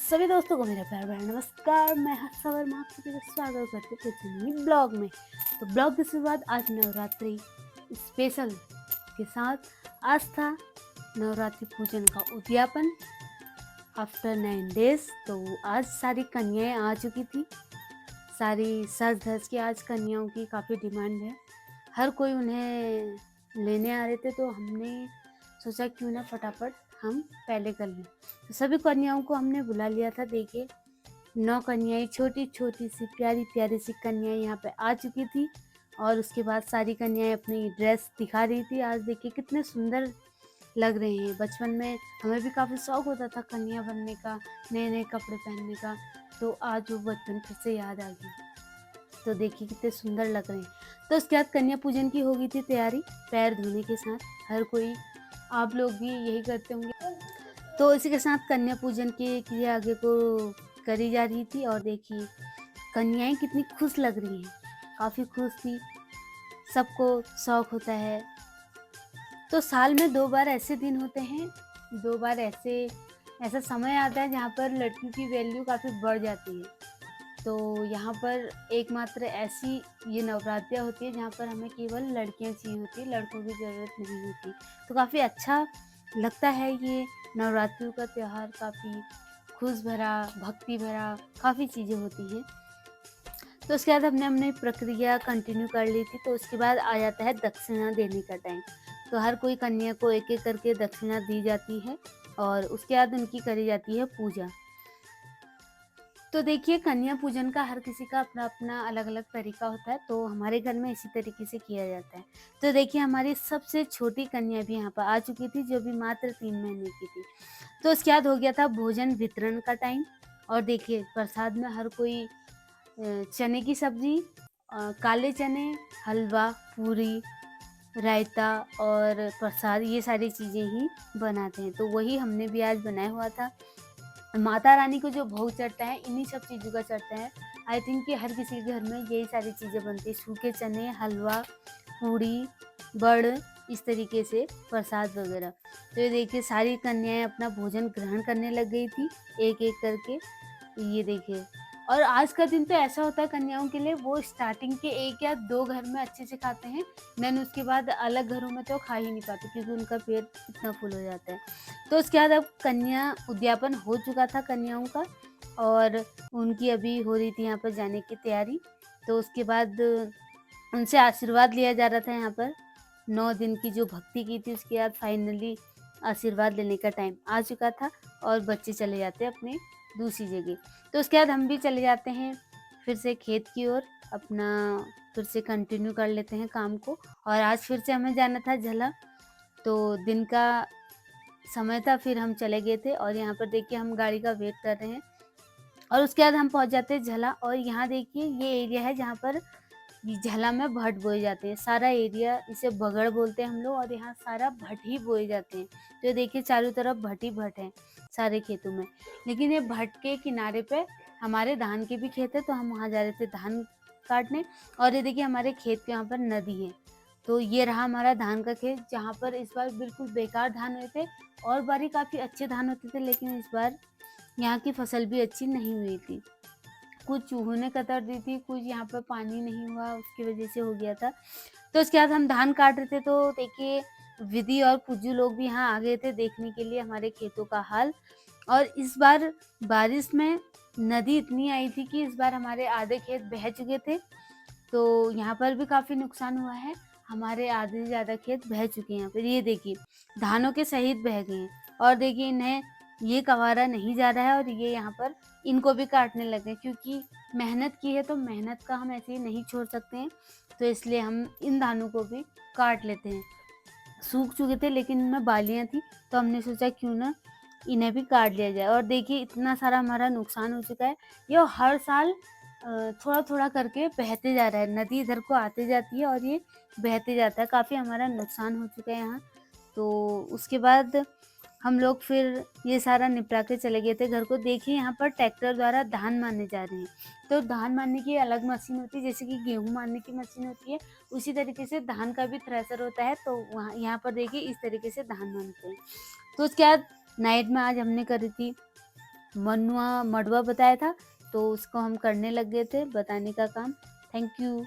सभी दोस्तों को मेरा प्यार भरा नमस्कार। मैं हर्षा वर्मा आप सभी का स्वागत करती हूँ किसी नई ब्लॉग में। तो ब्लॉग की शुरुआत आज नवरात्रि स्पेशल के साथ। आज था नवरात्रि पूजन का उद्यापन आफ्टर 9 डेज। तो आज सारी कन्याएं आ चुकी थी, सारी सज धज के। आज कन्याओं की काफ़ी डिमांड है, हर कोई उन्हें लेने आ रहे थे, तो हमने सोचा क्यों ना फटाफट हम पहले कर लें। तो सभी कन्याओं को हमने बुला लिया था। देखिए 9 कन्याएं, छोटी छोटी सी प्यारी प्यारी सी कन्याएं यहाँ पे आ चुकी थी। और उसके बाद सारी कन्याएं अपनी ड्रेस दिखा रही थी। आज देखिए कितने सुंदर लग रहे हैं। बचपन में हमें भी काफ़ी शौक होता था कन्या बनने का, नए नए कपड़े पहनने का, तो आज वो बचपन फिर से याद आ गई। तो देखिए कितने सुंदर लग रहे हैं। तो उसके बाद कन्या पूजन की हो गई थी तैयारी, पैर धोने के साथ। हर कोई, आप लोग भी यही करते होंगे। तो इसी के साथ कन्या पूजन की क्रिया आगे को करी जा रही थी। और देखिए कन्याएं कितनी खुश लग रही हैं, काफ़ी खुश थी। सबको शौक होता है। तो साल में 2 बार ऐसे दिन होते हैं, 2 बार ऐसा समय आता है जहाँ पर लड़कियों की वैल्यू काफ़ी बढ़ जाती है। तो यहाँ पर एकमात्र ऐसी ये नवरात्रियाँ होती है जहाँ पर हमें केवल लड़कियाँ चाहिए होती है, लड़कों की ज़रूरत नहीं होती। तो काफ़ी अच्छा लगता है ये नवरात्रियों का त्यौहार, काफ़ी खुश भरा, भक्ति भरा, काफ़ी चीज़ें होती हैं। तो उसके बाद हमने अपनी प्रक्रिया कंटिन्यू कर ली थी। तो उसके बाद आ जाता है दक्षिणा देने का टाइम। तो हर कोई कन्या को एक एक करके दक्षिणा दी जाती है और उसके बाद उनकी करी जाती है पूजा। तो देखिए कन्या पूजन का हर किसी का अपना अपना अलग अलग तरीका होता है, तो हमारे घर में इसी तरीके से किया जाता है। तो देखिए हमारी सबसे छोटी कन्या भी यहाँ पर आ चुकी थी, जो भी मात्र 3 महीने की थी। तो उसके बाद हो गया था भोजन वितरण का टाइम। और देखिए प्रसाद में हर कोई चने की सब्जी, काले चने, हलवा, पूरी, रायता और प्रसाद, ये सारी चीज़ें ही बनाते हैं। तो वही हमने भी आज बनाया हुआ था। माता रानी को जो भोग चढ़ता है, इन्हीं सब चीज़ों का चढ़ता है। आई थिंक कि हर किसी के घर में यही सारी चीज़ें बनती हैं, सूखे चने, हलवा, पूड़ी, बड़, इस तरीके से प्रसाद वगैरह। तो ये देखिए सारी कन्याएं अपना भोजन ग्रहण करने लग गई थी, एक एक करके। ये देखिए, और आज का दिन तो ऐसा होता है कन्याओं के लिए, वो स्टार्टिंग के 1 या 2 घर में अच्छे से खाते हैं, देन उसके बाद अलग घरों में तो खा ही नहीं पाते, क्योंकि उनका पेट इतना फुल हो जाता है। तो उसके बाद अब कन्या उद्यापन हो चुका था कन्याओं का, और उनकी अभी हो रही थी यहाँ पर जाने की तैयारी। तो उसके बाद उनसे आशीर्वाद लिया जा रहा था। यहाँ पर 9 दिन की जो भक्ति की थी, उसके बाद फाइनली आशीर्वाद लेने का टाइम आ चुका था और बच्चे चले जाते हैं अपने दूसरी जगह। तो उसके बाद हम भी चले जाते हैं फिर से खेत की ओर, अपना फिर से कंटिन्यू कर लेते हैं काम को। और आज फिर से हमें जाना था झला। तो दिन का समय था, फिर हम चले गए थे। और यहाँ पर देखिए हम गाड़ी का वेट कर रहे हैं। और उसके बाद हम पहुँच जाते हैं झला। और यहाँ देखिए ये एरिया है जहाँ पर झला में भट बोए जाते हैं। सारा एरिया, इसे बगड़ बोलते हैं हम लोग, और यहाँ सारा भट ही बोए जाते हैं। तो देखिए चारों तरफ भट ही भट हैं सारे खेतों में। लेकिन ये भट के किनारे पे हमारे धान के भी खेत है, तो हम वहाँ जा रहे थे धान काटने। और ये देखिए हमारे खेत के यहाँ पर नदी है। तो ये रहा हमारा धान का खेत, जहाँ पर इस बार बिल्कुल बेकार धान हुए थे। और बारी काफ़ी अच्छे धान होते थे, लेकिन इस बार यहाँ की फसल भी अच्छी नहीं हुई थी। कुछ चूहों ने कतर दी थी, कुछ यहाँ पर पानी नहीं हुआ, उसकी वजह से हो गया था। तो उसके बाद हम धान काट रहे थे, तो देखिए विधि और पूजू लोग भी यहाँ आ गए थे देखने के लिए हमारे खेतों का हाल। और इस बार बारिश में नदी इतनी आई थी कि इस बार हमारे आधे खेत बह चुके थे। तो यहाँ पर भी काफ़ी नुकसान हुआ है, हमारे आधे से ज़्यादा खेत बह चुके हैं यहाँ पर। ये देखिए धानों के सहित बह गए हैं। और देखिए इन्हें ये कवारा नहीं जा रहा है, और ये यहाँ पर इनको भी काटने लगे, क्योंकि मेहनत की है तो मेहनत का हम ऐसे ही नहीं छोड़ सकते हैं। तो इसलिए हम इन धानों को भी काट लेते हैं। सूख चुके थे लेकिन इनमें बालियाँ थी, तो हमने सोचा क्यों ना इन्हें भी काट लिया जाए। और देखिए इतना सारा हमारा नुकसान हो चुका है। ये हर साल थोड़ा थोड़ा करके बहते जा रहा है, नदी इधर को आती जाती है और ये बहते जाता है। काफ़ी हमारा नुकसान हो चुका है यहाँ। तो उसके बाद हम लोग फिर ये सारा निपटा के चले गए थे घर को। देखिए यहाँ पर ट्रैक्टर द्वारा धान मारने जा रहे हैं। तो धान मारने की अलग मशीन होती है, जैसे कि गेहूँ मारने की मशीन होती है, उसी तरीके से धान का भी थ्रेसर होता है। तो वहाँ यहाँ पर देखिए इस तरीके से धान मारते हैं। तो उसके बाद नाइट में आज हमने करी थी मड़वा बताया था, तो उसको हम करने लग गए थे बताने का काम। Thank you.